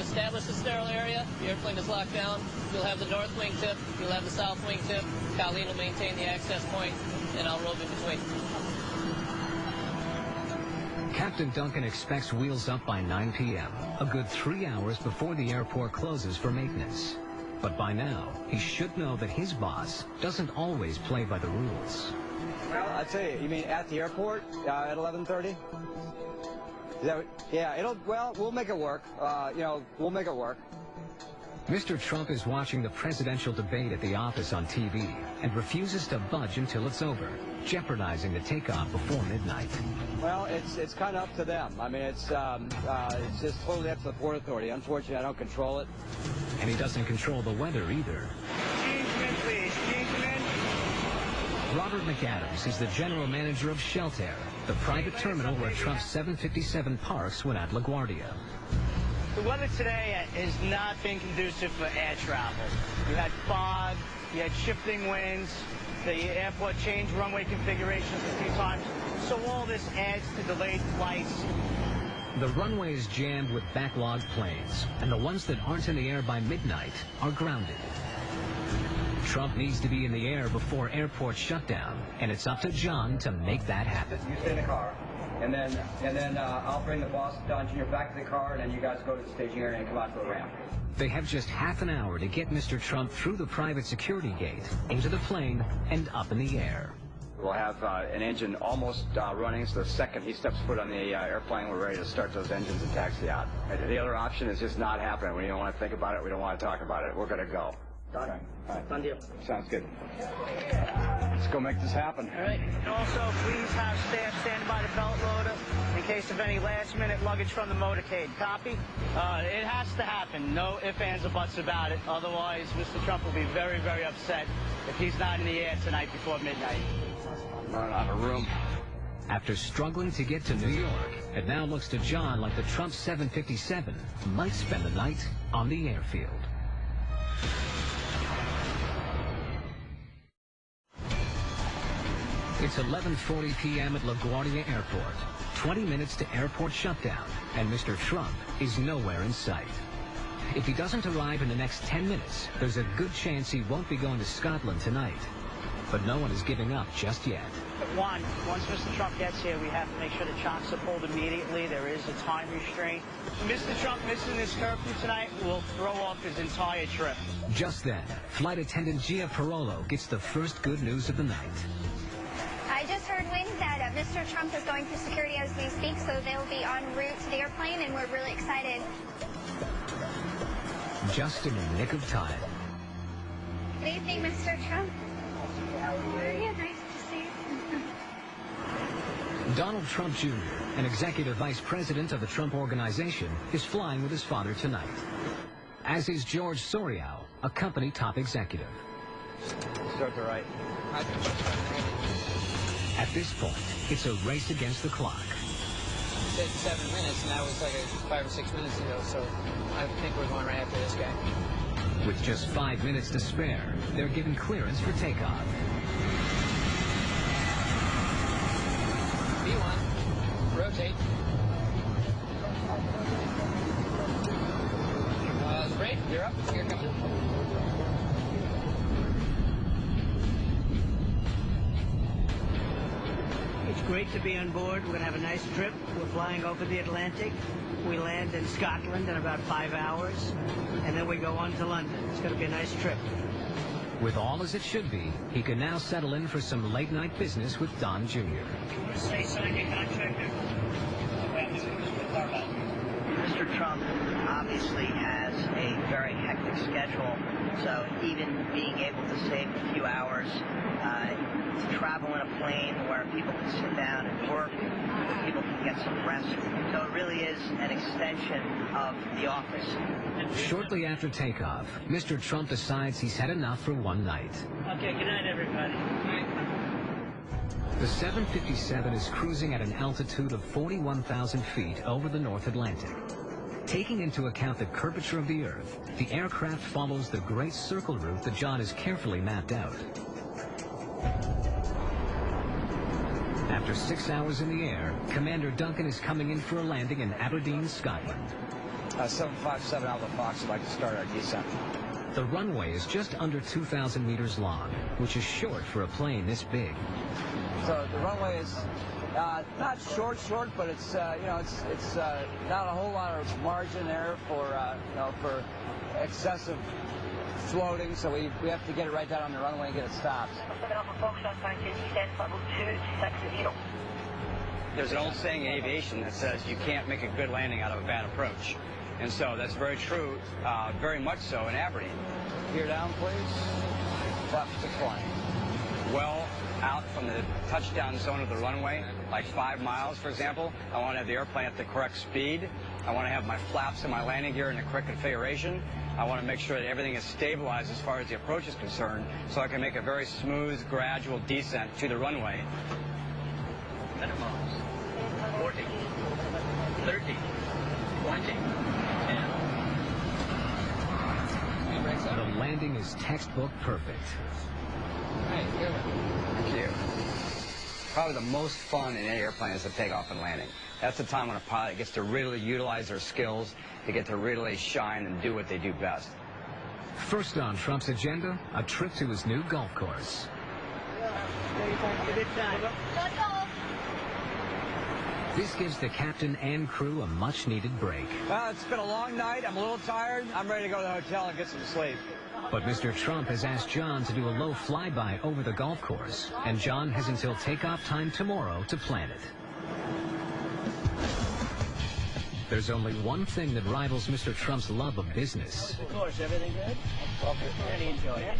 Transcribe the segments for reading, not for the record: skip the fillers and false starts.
establish the sterile area. The airplane is locked down. You'll have the north wing tip. You'll have the south wing tip. Colleen will maintain the access point, and I'll rove in between. Captain Duncan expects wheels up by 9 p.m., a good 3 hours before the airport closes for maintenance. But by now, he should know that his boss doesn't always play by the rules. Well, I'll tell you mean at the airport at 11:30? Yeah, we'll make it work. We'll make it work. Mr. Trump is watching the presidential debate at the office on TV and refuses to budge until it's over, jeopardizing the takeoff before midnight. Well, it's kind of up to them. I mean, it's just totally up to the Port Authority. Unfortunately, I don't control it. And he doesn't control the weather either. Changeman, please. Changeman. Robert McAdams is the general manager of Sheltair, the private terminal where Trump's 757 parks when at LaGuardia. The weather today has not been conducive for air travel. You had fog, you had shifting winds, the airport changed runway configurations a few times, so all this adds to delayed flights. The runway is jammed with backlogged planes, and the ones that aren't in the air by midnight are grounded. Trump needs to be in the air before airport shutdown, and it's up to John to make that happen. You stay in the car, and then I'll bring the boss, Don Jr., back to the car, and then you guys go to the staging area and come out to the ramp. They have just half an hour to get Mr. Trump through the private security gate, into the plane, and up in the air. We'll have an engine almost running, so the second he steps foot on the airplane, we're ready to start those engines and taxi out. The other option is just not happening. We don't want to think about it. We don't want to talk about it. We're going to go. Done. Okay. All right. Done deal. Sounds good. Let's go make this happen. All right. And also, please have staff stand by the belt loader in case of any last-minute luggage from the motorcade. Copy? It has to happen. No ifs, ands, or buts about it. Otherwise, Mr. Trump will be very, very upset if he's not in the air tonight before midnight. Running out of room. After struggling to get to New York, it now looks to John like the Trump 757 might spend the night on the airfield. It's 11:40 p.m. at LaGuardia Airport. 20 minutes to airport shutdown, and Mr. Trump is nowhere in sight. If he doesn't arrive in the next 10 minutes, there's a good chance he won't be going to Scotland tonight. But no one is giving up just yet. Once Mr. Trump gets here, we have to make sure the chocks are pulled immediately. There is a time restraint. Mr. Trump missing this curfew tonight will throw off his entire trip. Just then, flight attendant Gia Parolo gets the first good news of the night. I just heard, Wayne, that Mr. Trump is going through security as we speak, so they'll be en route to the airplane, and we're really excited. Just in the nick of time. Good evening, Mr. Trump. How are you? Nice to see you. Donald Trump Jr., an executive vice president of the Trump Organization, is flying with his father tonight, as is George Soriano, a company top executive. Start to right. At this point, it's a race against the clock. It said 7 minutes, and that was like 5 or 6 minutes ago, so I think we're going right after this guy. With just 5 minutes to spare, they're given clearance for takeoff. B1, rotate. Great, you're up. Here comes it. It's great to be on board. We're going to have a nice trip. We're flying over the Atlantic. We land in Scotland in about 5 hours, and then we go on to London. It's going to be a nice trip. With all as it should be, he can now settle in for some late-night business with Don Jr. Say sign your contract. Mr. Trump obviously has a very hectic schedule, so even being able to save a few hours to travel in a plane where people can sit down and work, people can get some rest. So it really is an extension of the office. Shortly after takeoff, Mr. Trump decides he's had enough for one night. Okay, good night, everybody. The 757 is cruising at an altitude of 41,000 feet over the North Atlantic. Taking into account the curvature of the Earth, the aircraft follows the great circle route that John has carefully mapped out. After 6 hours in the air, Commander Duncan is coming in for a landing in Aberdeen, Scotland. 757 Alpha Fox would like to start our descent. The runway is just under 2,000 meters long, which is short for a plane this big. So the runway is not short, but it's it's not a whole lot of margin there for for excessive floating. So we have to get it right down on the runway and get it stopped. There's an old saying in aviation that says you can't make a good landing out of a bad approach. And so that's very true, very much so in Aberdeen. Gear down, please. Flaps to flying. Well out from the touchdown zone of the runway, like 5 miles, for example, I want to have the airplane at the correct speed. I want to have my flaps and my landing gear in the correct configuration. I want to make sure that everything is stabilized as far as the approach is concerned, so I can make a very smooth, gradual descent to the runway. 100 miles. 40, 30, 20, 10. The landing is textbook perfect. Thank you. Probably the most fun in any airplane is the takeoff and landing. That's the time when a pilot gets to really utilize their skills, to get to really shine and do what they do best. First on Trump's agenda, a trip to his new golf course. Good time. This gives the captain and crew a much-needed break. Well, it's been a long night. I'm a little tired. I'm ready to go to the hotel and get some sleep. But Mr. Trump has asked John to do a low flyby over the golf course, and John has until takeoff time tomorrow to plan it. There's only one thing that rivals Mr. Trump's love of business. Of course, everything good? Really enjoyed it.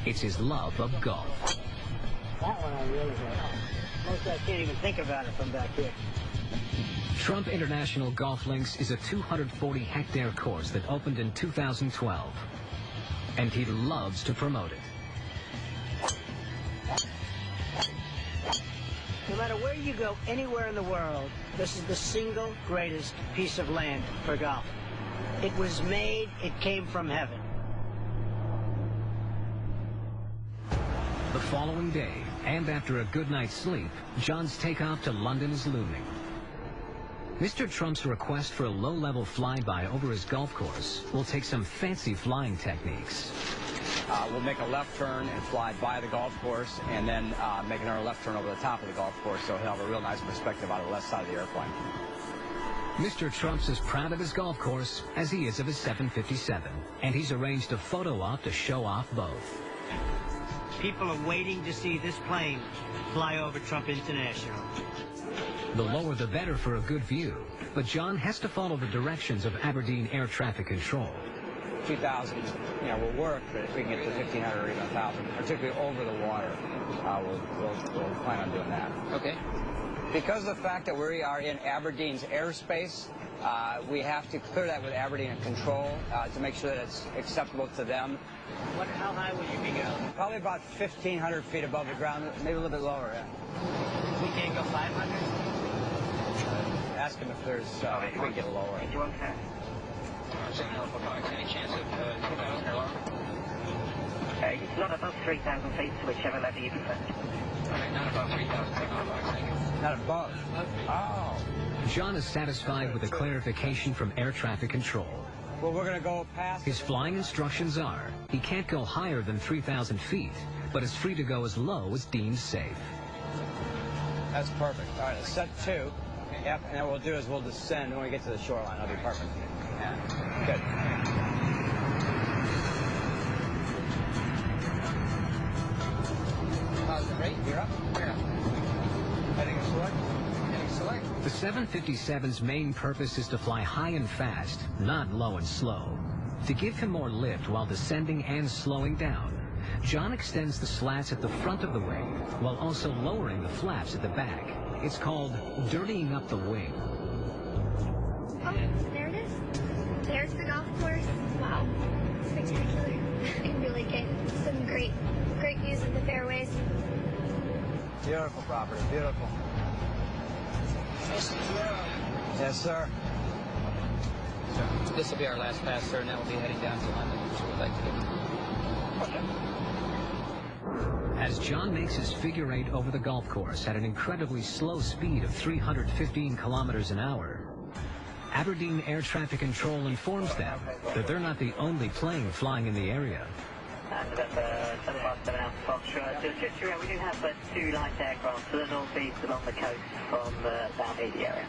It's his love of golf. That one I really like. Most I can't even think about it from back here. Trump International Golf Links is a 240-hectare course that opened in 2012, and he loves to promote it. No matter where you go, anywhere in the world, this is the single greatest piece of land for golf. It was made, it came from heaven. The following day, and after a good night's sleep, John's takeoff to London is looming. Mr. Trump's request for a low-level flyby over his golf course will take some fancy flying techniques. We'll make a left turn and fly by the golf course, and then make another left turn over the top of the golf course, so he'll have a real nice perspective out of the left side of the airplane. Mr. Trump's as proud of his golf course as he is of his 757, and he's arranged a photo op to show off both. People are waiting to see this plane fly over Trump International. The lower the better for a good view, but John has to follow the directions of Aberdeen Air Traffic Control. 2,000, will work, but if we can get to 1,500 or even 1,000, particularly over the water, we'll plan on doing that. Okay. Because of the fact that we are in Aberdeen's airspace, we have to clear that with Aberdeen and Control to make sure that it's acceptable to them. How high will you be going? Probably about 1,500 feet above the ground, maybe a little bit lower. Yeah. We can't go 500? Ask him if there's, if we can get lower. Any chance of it's not above 3,000 feet, so whichever level you prefer. Not above 3,000. Not above? Oh. John is satisfied with the clarification from Air Traffic Control. Well, we're going to go past... His flying instructions are, he can't go higher than 3,000 feet, but is free to go as low as deemed safe. That's perfect. All right, let's set 2. Yep, and then what we'll do is we'll descend when we get to the shoreline. That'll be perfect. Yeah, good. Positive rate, you're up. You're up. Heading select. Heading select. The 757's main purpose is to fly high and fast, not low and slow. To give him more lift while descending and slowing down, John extends the slats at the front of the wing while also lowering the flaps at the back. It's called dirtying up the wing. Oh, there it is. There's the golf course. Wow. Spectacular. I really get some great views of the fairways. Beautiful property, beautiful. Yes, sir. So this will be our last pass, sir, and then we'll be heading down to London, which we'd like to do. As John makes his figure 8 over the golf course at an incredibly slow speed of 315 kilometers an hour, Aberdeen Air Traffic Control informs them that they're not the only plane flying in the area. November 757 Alpha Foxtrot. Just around, we do have 2 light aircraft to the northeast along the coast from the South East area.